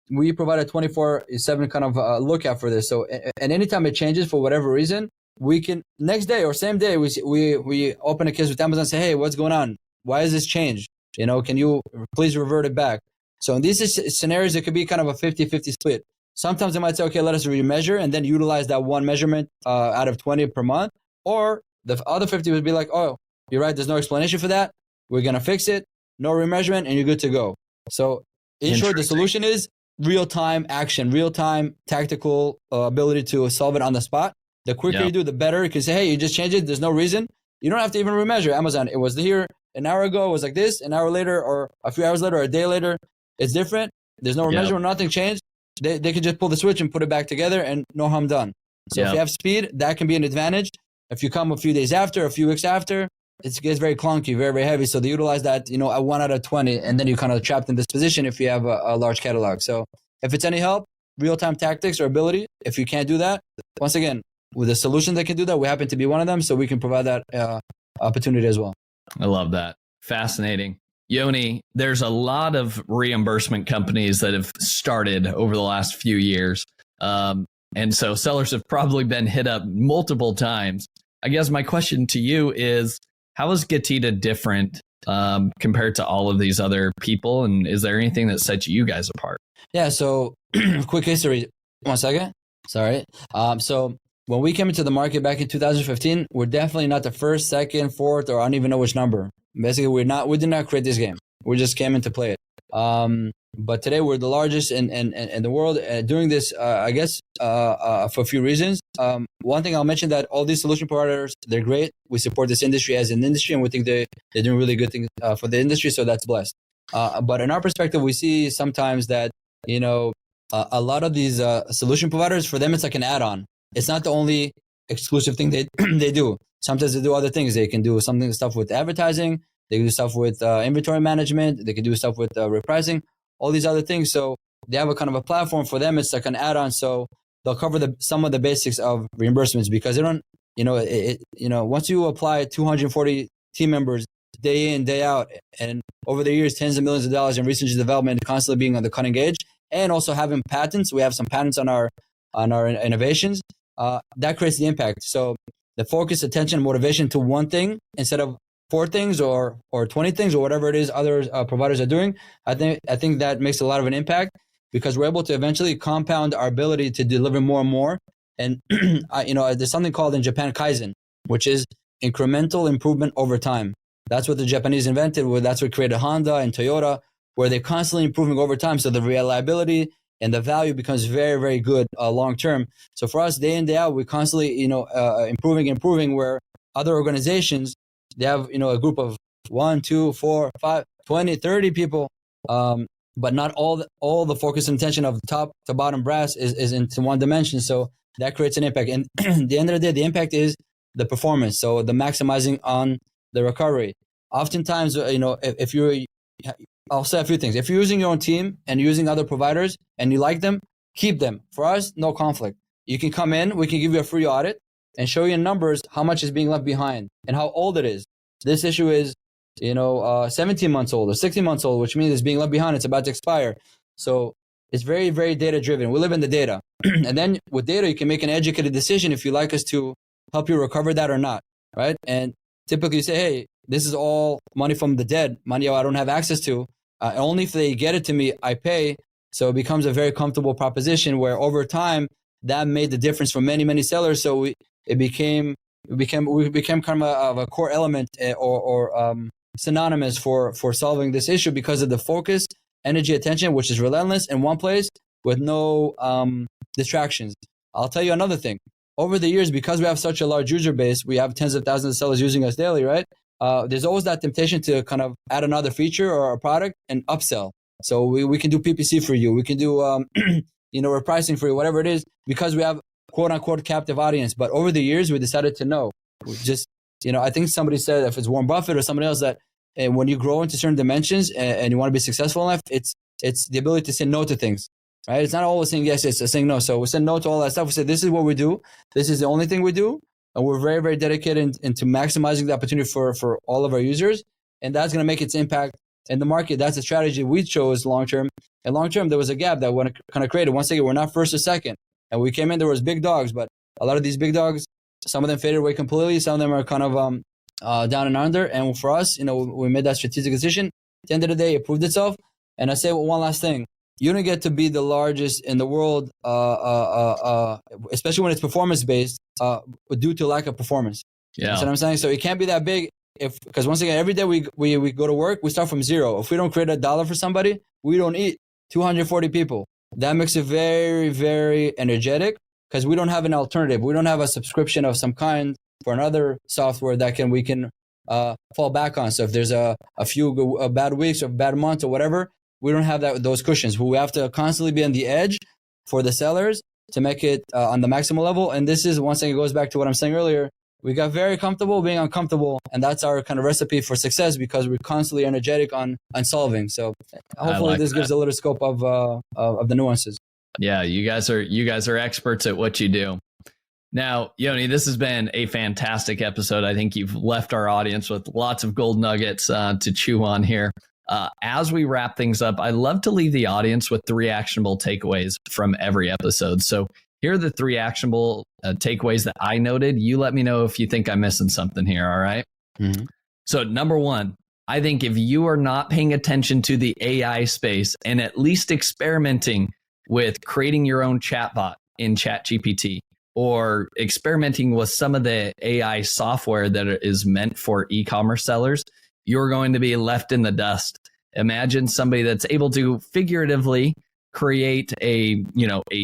we provide a 24/7 kind of lookout for this. So and anytime it changes for whatever reason, we can next day or same day we open a case with Amazon and say, hey, what's going on? Why is this changed? Can you please revert it back? So in these scenarios, it could be kind of a 50-50 split. Sometimes they might say, okay, let us remeasure and then utilize that one measurement out of 20 per month. Or the other 50 would be like, oh, you're right, there's no explanation for that. We're going to fix it. No remeasurement, and you're good to go. So in short, the solution is real-time action, real-time tactical ability to solve it on the spot. The quicker you do, the better. You can say, hey, you just changed it. There's no reason. You don't have to even remeasure. Amazon, it was here an hour ago. It was like this. An hour later or a few hours later or a day later, it's different. There's no remeasurement. Nothing changed. They can just pull the switch and put it back together and no harm done. So if you have speed, that can be an advantage. If you come a few days after, a few weeks after, it gets very clunky, very, very heavy. So they utilize that, at 1 out of 20, and then you're kind of trapped in this position if you have a large catalog. So if it's any help, real-time tactics or ability, if you can't do that, once again, with a solution that can do that, we happen to be one of them. So we can provide that opportunity as well. I love that. Fascinating. Yoni, there's a lot of reimbursement companies that have started over the last few years. And so sellers have probably been hit up multiple times. I guess my question to you is, how is GETIDA different compared to all of these other people? And is there anything that sets you guys apart? Yeah, so quick history. 1 second. Sorry. So when we came into the market back in 2015, we're definitely not the first, second, fourth, or I don't even know which number. Basically, we did not create this game. We just came in to play it. But today we're the largest in the world doing this, I guess, for a few reasons. One thing I'll mention that all these solution providers, they're great. We support this industry as an industry, and we think they're doing really good things for the industry. So that's blessed. But in our perspective, we see sometimes that, a lot of these solution providers, for them, it's like an add-on. It's not the only exclusive thing they do. Sometimes they do other things. They can do stuff with advertising. They can do stuff with inventory management. They can do stuff with repricing, all these other things. So they have a kind of a platform. For them, it's like an add-on. So they'll cover some of the basics of reimbursements, because they don't, once you apply 240 team members day in, day out, and over the years, tens of millions of dollars in research and development, constantly being on the cutting edge, and also having patents. We have some patents on our innovations. That creates the impact. So the focus, attention, motivation to one thing instead of 4 things or 20 things or whatever it is other providers are doing, I think that makes a lot of an impact, because we're able to eventually compound our ability to deliver more and more. And there's something called in Japan Kaizen, which is incremental improvement over time. That's what the Japanese invented. That's what created Honda and Toyota, where they're constantly improving over time. So the reliability and the value becomes very, very good long term. So for us, day in, day out, we're constantly improving, where other organizations, they have a group of 1, 2, 4, 5, 20, 30 people, but not all the focus and attention of top to bottom brass is into one dimension. So that creates an impact. And at the end of the day, the impact is the performance. So the maximizing on the recovery. Oftentimes, I'll say a few things. If you're using your own team and using other providers and you like them, keep them. For us, no conflict. You can come in, we can give you a free audit and show you in numbers how much is being left behind and how old it is. This issue is, 17 months old or 16 months old, which means it's being left behind. It's about to expire. So it's very, very data driven. We live in the data. And then with data, you can make an educated decision if you like us to help you recover that or not, right? And typically you say, hey, this is all money from the dead, money I don't have access to. Only if they get it to me, I pay. So it becomes a very comfortable proposition where over time, that made the difference for many, many sellers. So we became kind of a core element or synonymous for solving this issue because of the focus, energy, attention, which is relentless in one place with no distractions. I'll tell you another thing. Over the years, because we have such a large user base, we have tens of thousands of sellers using us daily, right? There's always that temptation to kind of add another feature or a product and upsell. So we can do PPC for you. We can do, repricing for you, whatever it is, because we have quote unquote captive audience. But over the years, we decided to know. We just, I think somebody said, if it's Warren Buffett or somebody else, that when you grow into certain dimensions and you want to be successful enough, it's the ability to say no to things, right? It's not always saying yes, it's saying no. So we said no to all that stuff. We said, this is what we do. This is the only thing we do. And we're very, very dedicated into maximizing the opportunity for all of our users. And that's going to make its impact in the market. That's the strategy we chose long-term. And long-term, there was a gap that we kind of created. Once again, we're not first or second. And we came in, there was big dogs, but a lot of these big dogs, some of them faded away completely. Some of them are kind of down and under. And for us, we made that strategic decision. At the end of the day, it proved itself. And I say one last thing. You don't get to be the largest in the world, especially when it's performance-based, due to lack of performance. Yeah. That's what I'm saying. So it can't be that big because once again, every day we go to work, we start from zero. If we don't create $1 for somebody, we don't eat 240 people. That makes it very, very energetic because we don't have an alternative. We don't have a subscription of some kind for another software that we can fall back on. So if there's a few bad weeks or bad months or whatever, we don't have those cushions. We have to constantly be on the edge for the sellers to make it on the maximal level. And this is, once again, it goes back to what I'm saying earlier. We got very comfortable being uncomfortable. And that's our kind of recipe for success because we're constantly energetic on solving. So hopefully this gives a little scope of the nuances. Yeah, you guys are experts at what you do. Now, Yoni, this has been a fantastic episode. I think you've left our audience with lots of gold nuggets to chew on here. As we wrap things up, I love to leave the audience with 3 actionable takeaways from every episode. So here are the 3 actionable takeaways that I noted. You let me know if you think I'm missing something here. All right. Mm-hmm. So number 1, I think if you are not paying attention to the AI space and at least experimenting with creating your own chatbot in ChatGPT or experimenting with some of the AI software that is meant for e-commerce sellers, you're going to be left in the dust. Imagine somebody that's able to figuratively create a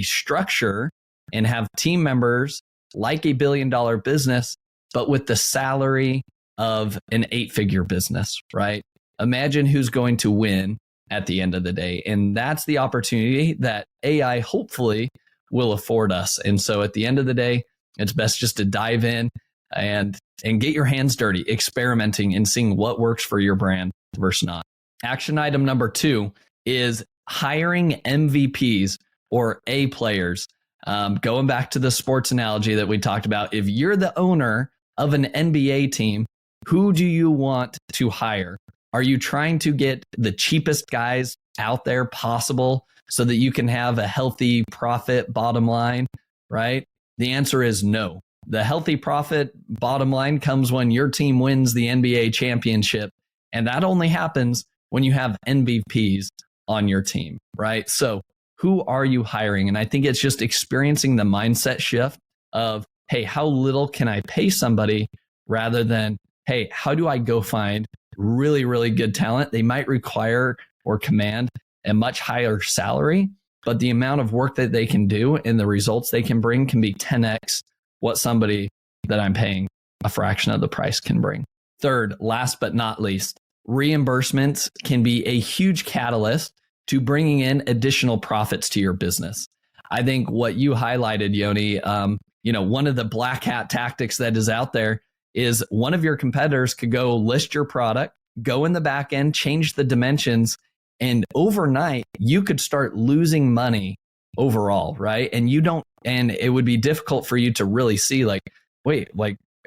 structure and have team members like a $1 billion business, but with the salary of an 8-figure business, right? Imagine who's going to win at the end of the day. And that's the opportunity that AI hopefully will afford us. And so at the end of the day, it's best just to dive in and get your hands dirty, experimenting and seeing what works for your brand versus not. Action item number 2 is hiring MVPs or A players. Going back to the sports analogy that we talked about, if you're the owner of an NBA team, who do you want to hire? Are you trying to get the cheapest guys out there possible so that you can have a healthy profit bottom line, right? The answer is no. The healthy profit bottom line comes when your team wins the NBA championship. And that only happens when you have MVPs on your team, right? So who are you hiring? And I think it's just experiencing the mindset shift of, hey, how little can I pay somebody rather than, hey, how do I go find really, really good talent? They might require or command a much higher salary, but the amount of work that they can do and the results they can bring can be 10x what somebody that I'm paying a fraction of the price can bring. Third, last but not least, reimbursements can be a huge catalyst to bringing in additional profits to your business. I think what you highlighted, Yoni, one of the black hat tactics that is out there is one of your competitors could go list your product, go in the back end, change the dimensions, and overnight you could start losing money overall, right? And it would be difficult for you to really see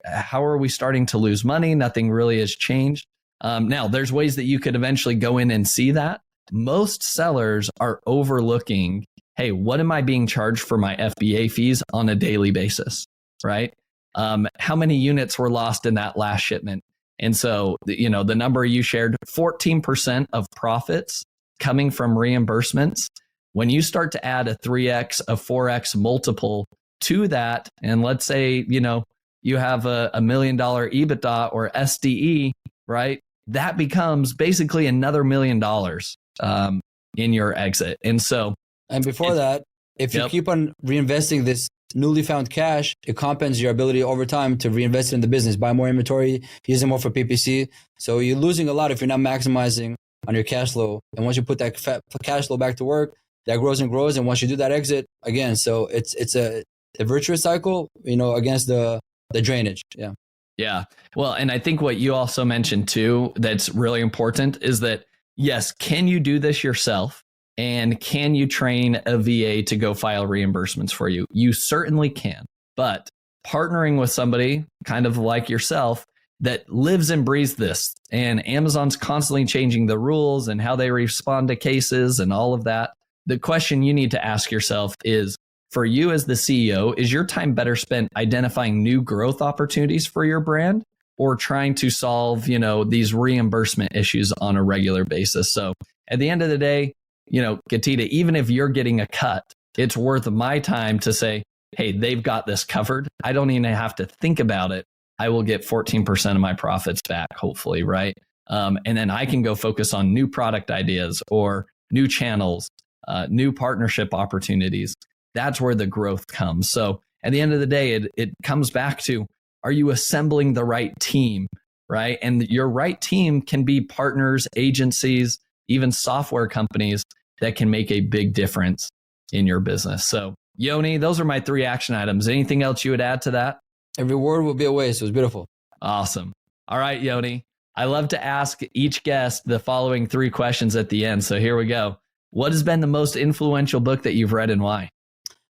how are we starting to lose money? Nothing really has changed. Now, there's ways that you could eventually go in and see that. Most sellers are overlooking, hey, what am I being charged for my FBA fees on a daily basis, right? How many units were lost in that last shipment? And so, the number you shared, 14% of profits coming from reimbursements. When you start to add a 3x, a 4x multiple to that, and let's say, you have a $1 million EBITDA or SDE, right? That becomes basically another $1 million in your exit. And so, and before that, if you keep on reinvesting this newly found cash, it compounds your ability over time to reinvest in the business, buy more inventory, use it more for PPC. So you're losing a lot if you're not maximizing on your cash flow. And once you put that cash flow back to work, that grows and grows. And once you do that exit again, so it's a virtuous cycle, against the drainage. Yeah. Yeah. Well, and I think what you also mentioned too, that's really important is that, yes, can you do this yourself? And can you train a VA to go file reimbursements for you? You certainly can. But partnering with somebody kind of like yourself that lives and breathes this, and Amazon's constantly changing the rules and how they respond to cases and all of that. The question you need to ask yourself is, for you as the CEO, is your time better spent identifying new growth opportunities for your brand or trying to solve, these reimbursement issues on a regular basis? So at the end of the day, GETIDA, even if you're getting a cut, it's worth my time to say, hey, they've got this covered. I don't even have to think about it. I will get 14% of my profits back, hopefully, right? And then I can go focus on new product ideas or new channels, new partnership opportunities. That's where the growth comes. So at the end of the day, it comes back to, are you assembling the right team, right? And your right team can be partners, agencies, even software companies that can make a big difference in your business. So Yoni, those are my 3 action items. Anything else you would add to that? Every word will be a waste. It was beautiful. Awesome. All right, Yoni. I love to ask each guest the following 3 questions at the end. So here we go. What has been the most influential book that you've read and why?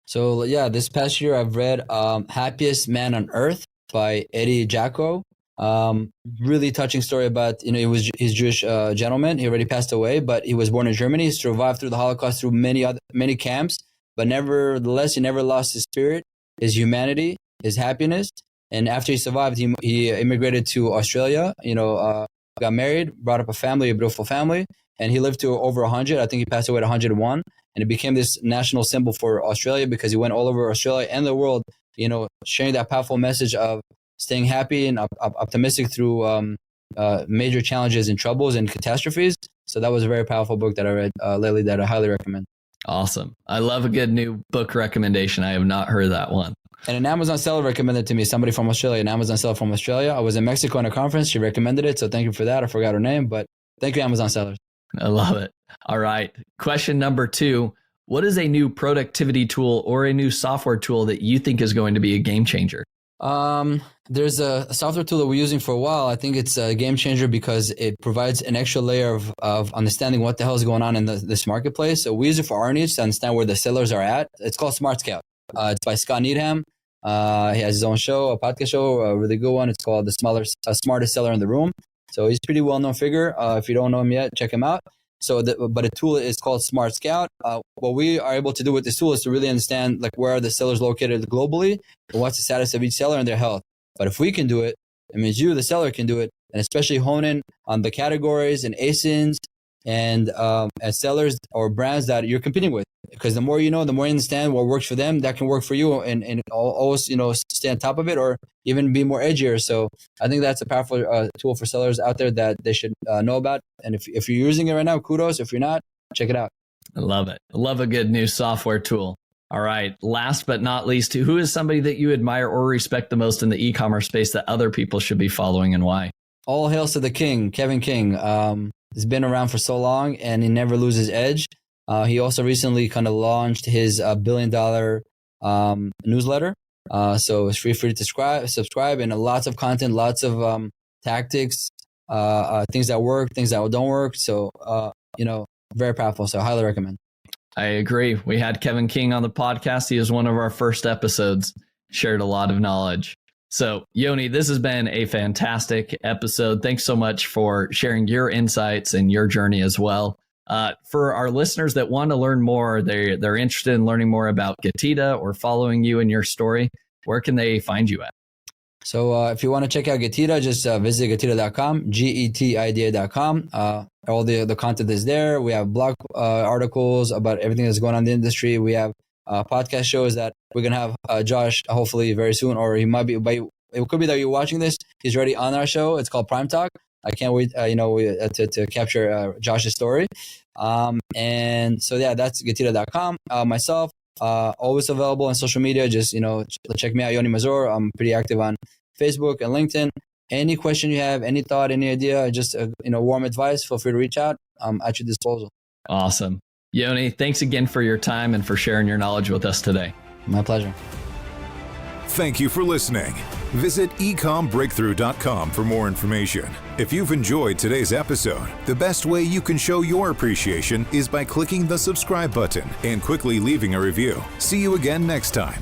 So this past year I've read Happiest Man on Earth by Eddie Jacko. Really touching story about, he's Jewish gentleman. He already passed away, but he was born in Germany. He survived through the Holocaust, through many camps. but nevertheless, he never lost his spirit, his humanity, his happiness. And after he survived, he immigrated to Australia, got married, brought up a family, a beautiful family, and he lived to over 100. I think he passed away at 101. And it became this national symbol for Australia because he went all over Australia and the world, sharing that powerful message of staying happy and optimistic through major challenges and troubles and catastrophes. So that was a very powerful book that I read lately that I highly recommend. Awesome. I love a good new book recommendation. I have not heard that one. And an Amazon seller recommended to me, somebody from Australia, an Amazon seller from Australia. I was in Mexico on a conference. She recommended it. So thank you for that. I forgot her name, but thank you, Amazon sellers. I love it. All right. Question number 2. What is a new productivity tool or a new software tool that you think is going to be a game changer? There's a software tool that we're using for a while. I think it's a game changer because it provides an extra layer of understanding what the hell is going on in this marketplace. So we use it for our needs to understand where the sellers are at. It's called Smart Scout. It's by Scott Needham. He has his own show, a podcast show, a really good one. It's called The Smartest Seller in the Room. So he's a pretty well-known figure. If you don't know him yet, check him out. But a tool is called Smart Scout. What we are able to do with this tool is to really understand where are the sellers located globally and what's the status of each seller and their health. But if we can do it, it means you, the seller, can do it, and especially hone in on the categories and ASINs and sellers or brands that you're competing with. Because the more you know, the more you understand what works for them, that can work for you, and always stay on top of it or even be more edgier. So I think that's a powerful tool for sellers out there that they should know about. And if you're using it right now, kudos. If you're not, check it out. I love it. I love a good new software tool. All right. Last but not least, who is somebody that you admire or respect the most in the e-commerce space that other people should be following, and why? All hails to the king, Kevin King. He's been around for so long and he never loses edge. He also recently kind of launched his $1 billion newsletter. So it's free to subscribe, and lots of content, lots of tactics, things that work, things that don't work. So, very powerful. So I highly recommend. I agree. We had Kevin King on the podcast. He was one of our first episodes, shared a lot of knowledge. So, Yoni, this has been a fantastic episode. Thanks so much for sharing your insights and your journey as well. For our listeners that want to learn more, they're interested in learning more about GETIDA or following you and your story, where can they find you at? So if you want to check out GETIDA, just visit GETIDA.com, GETIDA.com. All the content is there. We have blog articles about everything that's going on in the industry. We have podcast shows that we're going to have Josh hopefully very soon, or he might be, it could be that you're watching this. He's already on our show. It's called Prime Talk. I can't wait, to capture Josh's story. And so, yeah, that's GETIDA.com. Myself, always available on social media. Just, check me out, Yoni Mazor. I'm pretty active on Facebook and LinkedIn. Any question you have, any thought, any idea, just, warm advice, feel free to reach out. I'm at your disposal. Awesome. Yoni, thanks again for your time and for sharing your knowledge with us today. My pleasure. Thank you for listening. Visit ecommbreakthrough.com for more information. If you've enjoyed today's episode, the best way you can show your appreciation is by clicking the subscribe button and quickly leaving a review. See you again next time.